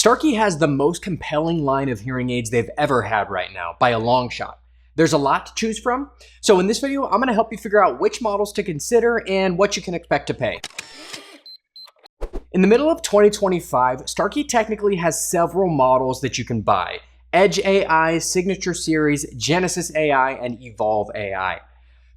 Starkey has the most compelling line of hearing aids they've ever had right now, by a long shot. There's a lot to choose from, so in this video, I'm going to help you figure out which models to consider and what you can expect to pay. In the middle of 2025, Starkey technically has several models that you can buy: Edge AI, Signature Series, Genesis AI, and Evolv AI.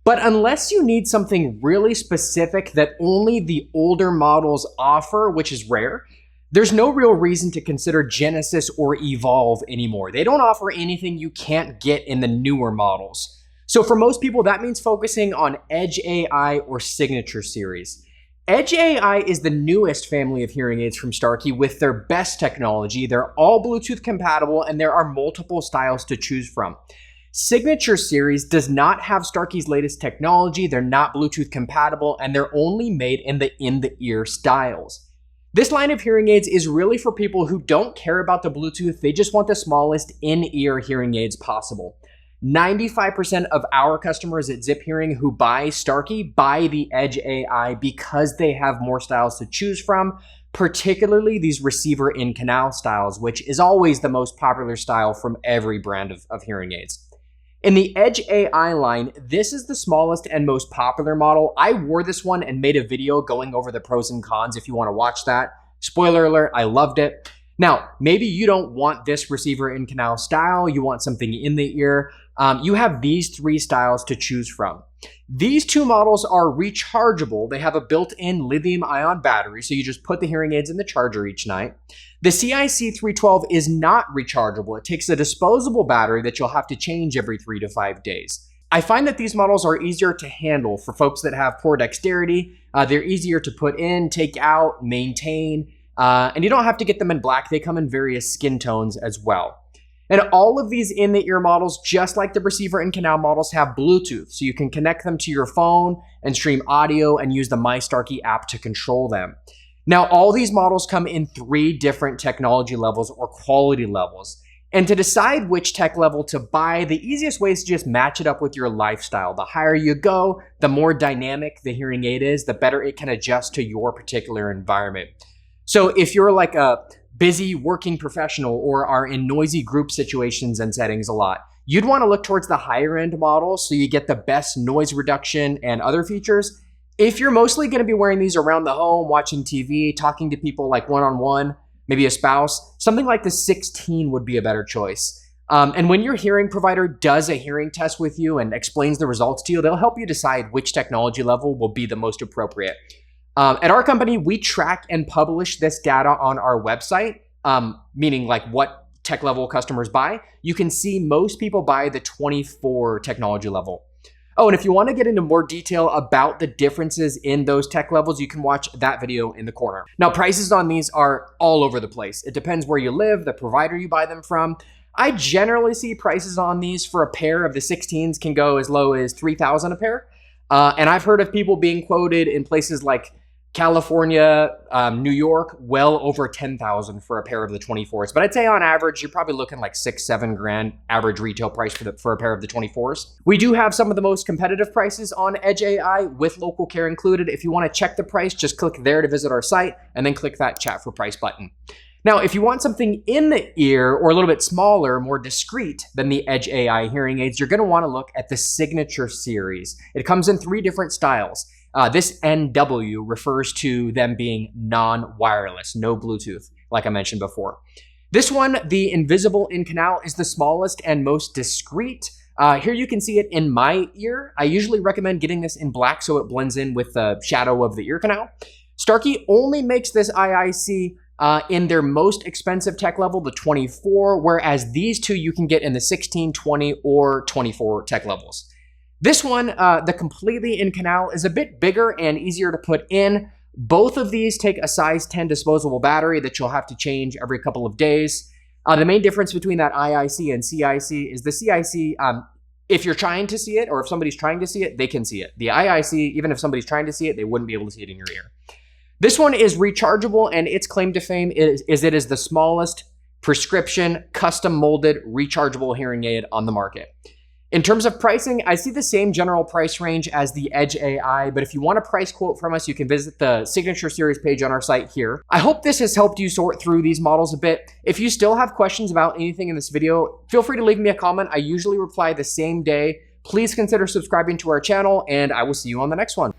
But unless you need something really specific that only the older models offer, which is rare, there's no real reason to consider Genesis or Evolv anymore. They don't offer anything you can't get in the newer models. So for most people, that means focusing on Edge AI or Signature Series. Edge AI is the newest family of hearing aids from Starkey with their best technology. They're all Bluetooth compatible and there are multiple styles to choose from. Signature Series does not have Starkey's latest technology. They're not Bluetooth compatible and they're only made in the in-the-ear styles. This line of hearing aids is really for people who don't care about the Bluetooth. They just want the smallest in-ear hearing aids possible. 95% of our customers at Zip Hearing who buy Starkey buy the Edge AI because they have more styles to choose from, particularly these receiver in canal styles, which is always the most popular style from every brand of hearing aids. In the Edge AI line, this is the smallest and most popular model. I wore this one and made a video going over the pros and cons if you want to watch that. Spoiler alert, I loved it. Now, maybe you don't want this receiver in canal style, you want something in the ear. You have these three styles to choose from. These two models are rechargeable. They have a built-in lithium-ion battery, so you just put the hearing aids in the charger each night. The CIC312 is not rechargeable. It takes a disposable battery that you'll have to change every 3 to 5 days. I find that these models are easier to handle for folks that have poor dexterity. They're easier to put in, take out, maintain, and you don't have to get them in black. They come in various skin tones as well. And all of these in-the-ear models, just like the receiver and canal models, have Bluetooth, so you can connect them to your phone and stream audio and use the My Starkey app to control them. Now, all these models come in 3 different technology levels or quality levels. And to decide which tech level to buy, the easiest way is to just match it up with your lifestyle. The higher you go, the more dynamic the hearing aid is, the better it can adjust to your particular environment. So if you're like a busy working professional or are in noisy group situations and settings a lot, you'd want to look towards the higher end models so you get the best noise reduction and other features. If you're mostly going to be wearing these around the home, watching TV, talking to people like one-on-one, maybe a spouse, something like the 16 would be a better choice. And when your hearing provider does a hearing test with you and explains the results to you, they'll help you decide which technology level will be the most appropriate. At our company, we track and publish this data on our website, meaning like what tech level customers buy. You can see most people buy the 24 technology level. Oh, and if you want to get into more detail about the differences in those tech levels, you can watch that video in the corner. Now, prices on these are all over the place. It depends where you live, the provider you buy them from. I generally see prices on these for a pair of the 16s can go as low as $3,000 a pair. And I've heard of people being quoted in places like California, New York, well over $10,000 for a pair of the 24s. But I'd say on average, you're probably looking like $6-7 grand average retail price for a pair of the 24s. We do have some of the most competitive prices on Edge AI with local care included. If you want to check the price, just click there to visit our site and then click that chat for price button. Now, if you want something in the ear or a little bit smaller, more discreet than the Edge AI hearing aids, you're going to want to look at the Signature Series. It comes in 3 different styles. This NW refers to them being non-wireless, no Bluetooth, like I mentioned before. This one, the invisible in canal, is the smallest and most discreet. Here you can see it in my ear. I usually recommend getting this in black so it blends in with the shadow of the ear canal. Starkey only makes this IIC in their most expensive tech level, the 24, whereas these two you can get in the 16, 20, or 24 tech levels. This one, the completely in canal, is a bit bigger and easier to put in. Both of these take a size 10 disposable battery that you'll have to change every couple of days. The main difference between that IIC and CIC is the CIC, if you're trying to see it or if somebody's trying to see it, they can see it. The IIC, even if somebody's trying to see it, they wouldn't be able to see it in your ear. This one is rechargeable, and its claim to fame is it is the smallest prescription, custom molded, rechargeable hearing aid on the market. In terms of pricing, I see the same general price range as the Edge AI, but if you want a price quote from us, you can visit the Signature Series page on our site here. I hope this has helped you sort through these models a bit. If you still have questions about anything in this video, feel free to leave me a comment. I usually reply the same day. Please consider subscribing to our channel, and I will see you on the next one.